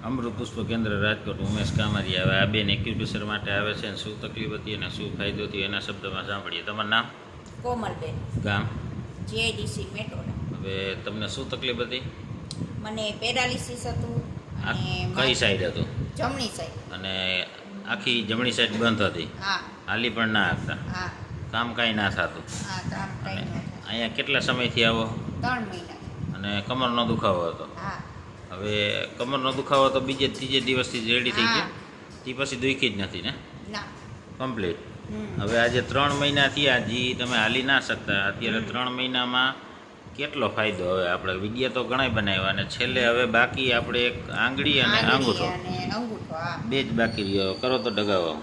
અમૃત પુષ્પ કેન્દ્ર રાજકોટ ઉમેશ કામરિયા આવે આ બેન એક્યુપ્રેશર માટે આવે છે અને શું તકલીફ હતી અને શું ફાયદો થયો એના શબ્દમાં સાંભળીએ. તમારું નામ? કોમલબેન, ગામ? જેડીસી મેટોડા. હવે તમને શું તકલીફ હતી? મને પેરાલિસિસ હતું અને કઈ સાઈડ હતું? જમણી સાઈડ. અને આખી જમણી સાઈડ બંધ હતી? હા હાલી પણ ના આપતા? હા કામ કાંઈ ના થતું? હા, કામ કંઈ ન થાય. અહીંયા કેટલા સમયથી આવો? 3 મહિના. અને કમરનો દુખાવો હતો? હા. હવે કમરનો દુખાવો તો બીજે ત્રીજે દિવસથી રેડી થઈ ગયો? હા. તે પછી દુખી જ નથી ને? ના. કમ્પ્લીટ. હમ. હવે આજે 3 મહિના થયા જી તમે હાલી ના શકતા, અત્યારે 3 મહિનામાં કેટલો ફાયદો? હવે આપણે વિડીયો તો ઘણા બનાવ્યા અને છેલ્લે હવે બાકી આપણે એક આંગળી અને અંગૂઠો, હા. બે જ બાકી રહ્યો. કરો તો ડગાવો.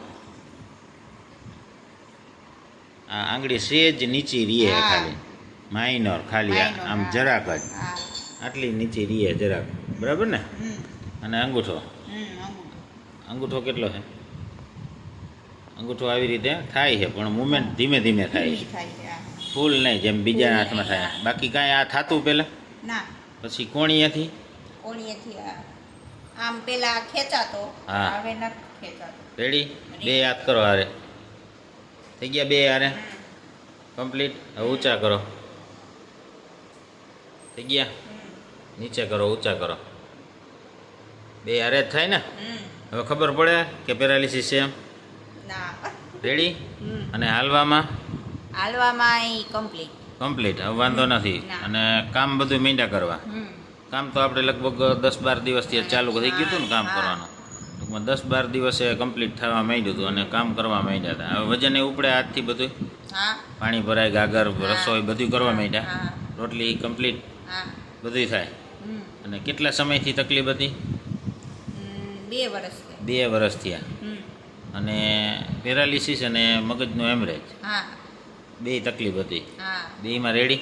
આ આંગળી સેજ નીચી રીએ હા. ખાલી માઇનર, ખાલી માઇનર, આમ હા. જરાક જ હા. આટલી નીચી રીએ જરાક, બરાબર ને? હમ. અને અંગૂઠો, અંગૂઠો. અંગૂઠો કેટલો છે? અંગૂઠો આવી રીતે થાય છે પણ મુમેન્ટ ધીમે ધીમે થાય ધીમી છે, થાય છે, હા. ફૂલ નહીં જેમ બીજા ફૂલ હાથમાં નહીં, થાય. હા. બાકી કાંઈ આ થતું પહેલાં? ના. પછી કોણીએથી? ઓળીએથી આમ પેલા ખેંચાતો, હા. હવે નથી ખેંચાતો. રેડી? બે હાથ કરો હારે. થઈ ગયા બે હારે? કમ્પ્લીટ. હવે ઊંચા કરો. થઈ ગયા? નીચે કરો, ઊંચા કરો. બે હારે જ થાય ને? હવે ખબર પડે કે પેરાલિસિસ છે એમ? ના. રેડી? હમ. અને હાલવામાં? હાલવામાં એ કમ્પ્લીટ. કમ્પ્લીટ. હવે વાંધો નથી. ના. અને કામ બધું મીંડા કરવા? કામ તો આપણે લગભગ 10-12 દિવસથી ચાલુ થઈ ગયું હતું ને કામ હા. કરવાનું. ટૂંકમાં 10-12 દિવસે કમ્પ્લીટ થવા માંડ્યું હતું અને કામ કરવા માંડ્યા હતા. હવે વજન એ ઉપડે આજથી બધું? હા. પાણી ભરાય, ગાગર, હા. રસોઈ બધું કરવા માંડ્યા? હા. રોટલી કમ્પ્લીટ હા. બધું થાય? હમ. અને કેટલા સમયથી તકલીફ હતી? 2 વર્ષ. 2 વર્ષ થયા. અને પેરાલિસિસ અને મગજનું હેમરેજ હા. બે તકલીફ હતી? હા. બેયમાં રેડી?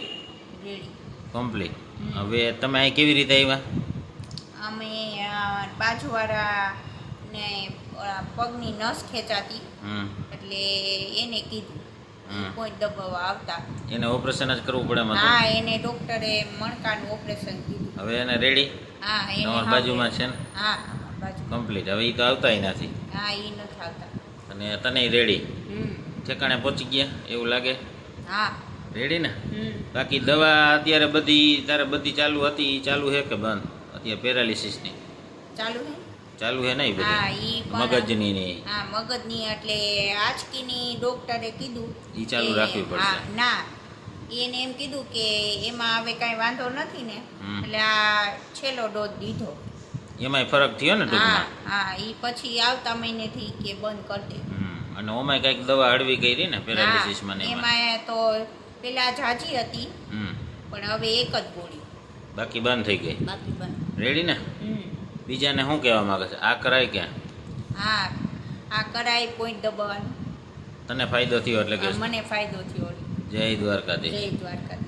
રેડી. કમ્પ્લીટ. હવે તમે અહીં કેવી રીતે આવ્યા? અમે બાજુવાળા ને પગની નસ ખેંચાતી હમ. એટલે એને કીધું હમ. કોઈ દબાવવા આવતા. એને ઓપરેશન જ કરવું પડે મતલબ? હા, એને ડોક્ટરે મણકાનું ઓપરેશન કીધું. હવે એને રેડી? હા, એને તમારી બાજુમાં છે ને? હા, બાજુ. કમ્પ્લીટ. હવે એ તો આવતાય નથી. હા, એ નથી આવતા. અને તને રેડી? હમ. ઠેકાણે પહોંચી ગયા એવું લાગે? હા. રેડી ને? હમ. બાકી દવા અત્યારે બધી તારે બધી ચાલુ હતી? ઈ ચાલુ છે કે બંધ અત્યારે પેરાલિસિસની? ચાલુ હે? ચાલુ છે નહીં હા, બધી? ઈ પણ મગજની ની હા, મગજની એટલે આંચકીની ડોક્ટરે કીધું ઈ ચાલુ કે- રાખવી પડશે. હા, ના, એને એમ કીધું કે એમાં હવે કાંઈ વાંધો નથી ને, હમ. એટલે આ છેલ્લો ડોઝ દીધો. એમાંય ફરક થયો ને હા. ટૂંકમાં? હા, એ પછી આવતા મહિનેથી કે બંધ કરી દે. અને ઓમાંય કંઈક દવા હળવી કરી ને પેરાલિસિસમાં ને એમાં? એમાં તો પેલા જાજી હતી હમ. પણ હવે એક જ ગોળી, બાકી બંધ થઈ ગઈ? બાકી બંધ. રેડી ને? હમ. બીજાને શું કહેવા માંગે છે? આ કરાય કે? હા, આ કરાય પોઈન્ટ દબાવવાનું. તને ફાયદો થયો એટલે કે? મને ફાયદો થયો. જય દ્વારકાધીશ. જય દ્વારકા.